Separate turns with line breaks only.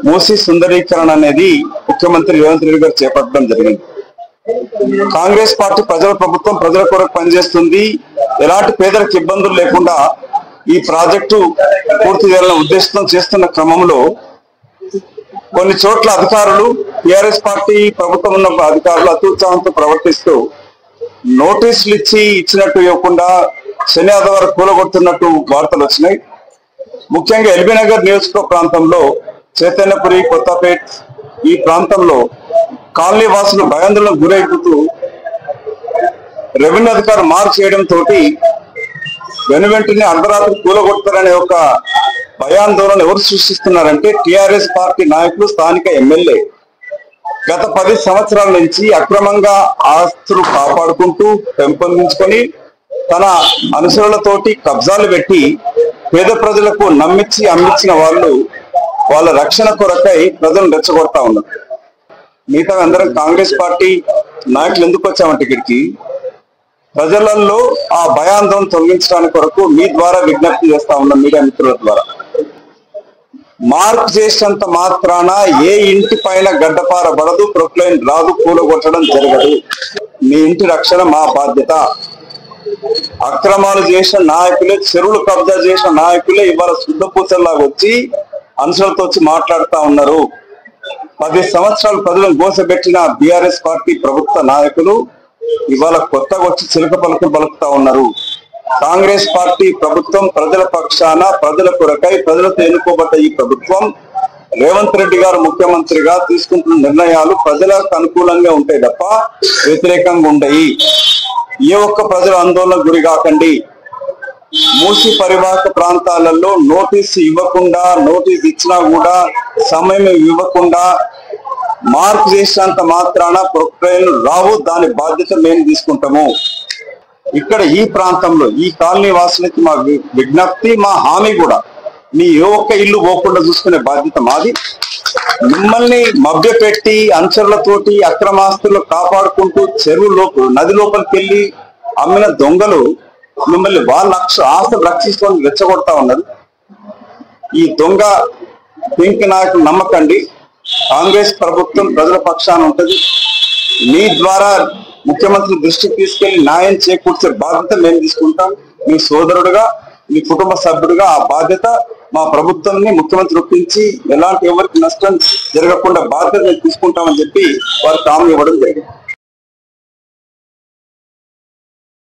మూసీ సుందరీకరణ అనేది ముఖ్యమంత్రి రేవంత్ రెడ్డి గారు చేపట్టడం జరిగింది. కాంగ్రెస్ పార్టీ ప్రజల ప్రభుత్వం, ప్రజల కొరకు పనిచేస్తుంది. ఎలాంటి పేదలకు ఇబ్బందులు లేకుండా ఈ ప్రాజెక్టు పూర్తి చేయాలనే ఉద్దేశంతో చేస్తున్న క్రమంలో కొన్ని చోట్ల అధికారులు, టిఆర్ఎస్ పార్టీ ప్రభుత్వం ఉన్న అధికారులు అత్యుత్సాహంతో ప్రవర్తిస్తూ నోటీసులు ఇచ్చినట్టు ఇవ్వకుండా శని ఆదివారం కూలగొడుతున్నట్టు వార్తలు వచ్చినాయి. ముఖ్యంగా ఎల్బీ నగర్ నియోజకవర్గ ప్రాంతంలో, చైతన్యపురి, కొత్తపేట్ ఈ ప్రాంతంలో కాలనీ వాసులు భయాందోళనకు గురైపోతూ రెవెన్యూ అధికారులు మార్పు చేయడంతో వెనువెంటనే అర్ధరాత్రి కూలగొడతారనే ఒక భయాందోళన ఎవరు సృష్టిస్తున్నారంటే టిఆర్ఎస్ పార్టీ నాయకులు, స్థానిక ఎమ్మెల్యే. గత 10 సంవత్సరాల నుంచి అక్రమంగా ఆస్తులు కాపాడుకుంటూ పెంపొందించుకొని తన అనుసరులతోటి కబ్జాలు పెట్టి పేద ప్రజలకు నమ్మించి అమ్మించిన వాళ్ళు వాళ్ళ రక్షణ కొరకై ప్రజలను రెచ్చగొడతా ఉన్నారు. మిగతా అందరం కాంగ్రెస్ పార్టీ నాయకులు ఎందుకు వచ్చామంటే ఇక్కడికి ప్రజలలో ఆ భయాందోళన తొలగించడానికి కొరకు మీ ద్వారా విజ్ఞప్తి చేస్తా ఉన్నాం. మీడియా మిత్రుల ద్వారా మార్పు చేసినంత మాత్రాన ఏ ఇంటి పైన గడ్డపారబడదు, ప్రొక్లైన్ రాదు, కూలగొట్టడం జరగదు. మీ ఇంటి రక్షణ మా బాధ్యత. అక్రమాలు చేసిన నాయకులే, చెరువులు కబ్జా చేసిన నాయకులే ఇవాళ శుద్ధపూసల్లాగా వచ్చి అనుసరులతో వచ్చి మాట్లాడుతా ఉన్నారు. 10 సంవత్సరాలు ప్రజలను గోసబెట్టిన బీఆర్ఎస్ పార్టీ ప్రభుత్వ నాయకులు ఇవాళ కొత్తగా వచ్చి చిలక పలుకులు పలుకుతా ఉన్నారు. కాంగ్రెస్ పార్టీ ప్రభుత్వం ప్రజల పక్షాన, ప్రజల కొరకై, ప్రజలతో ఎన్నుకోబడ్డ ఈ ప్రభుత్వం రేవంత్ రెడ్డి గారు ముఖ్యమంత్రిగా తీసుకుంటున్న నిర్ణయాలు ప్రజలకు అనుకూలంగా ఉంటాయి తప్ప వ్యతిరేకంగా ఉండయి. ఏ ఒక్క ప్రజల ఆందోళనకు గురి కాకండి. మూసి పరివాహక ప్రాంతాలలో నోటీసు ఇవ్వకుండా, నోటీసు ఇచ్చినా కూడా సమయం ఇవ్వకుండా మార్పు చేసినంత మాత్రాన ప్రొక్లైన్లు రావు. దాని బాధ్యత మేము తీసుకుంటాము. ఇక్కడ ఈ ప్రాంతంలో ఈ కాలనీ వాసులకి మా విజ్ఞప్తి, మా హామీ కూడా, మీ ఏ ఒక్క ఇల్లు పోకుండా చూసుకునే బాధ్యత మాది. మిమ్మల్ని మభ్యపెట్టి అనుచరులతోటి అక్రమాస్తులు కాపాడుకుంటూ చెరువులోపు, నది లోపలికి వెళ్ళి అమ్మిన దొంగలు మిమ్మల్ని వాళ్ళ ఆస్తులు రక్షించుకొని రెచ్చగొడతా ఉన్నారు. ఈ దొంగ పింక్ నాయకులు నమ్మకండి. కాంగ్రెస్ ప్రభుత్వం ప్రజల పక్షాన ఉంటుంది. మీ ద్వారా ముఖ్యమంత్రి దృష్టికి తీసుకెళ్లి న్యాయం చేకూర్చే బాధ్యత మేము తీసుకుంటాం. మీ సోదరుడుగా, మీ కుటుంబ సభ్యుడిగా ఆ బాధ్యత మా ప్రభుత్వాన్ని ముఖ్యమంత్రి ఒప్పించి ఎలాంటి ఎవరికి నష్టం జరగకుండా బాధ్యత తీసుకుంటామని చెప్పి వారికి హామీ ఇవ్వడం జరిగింది.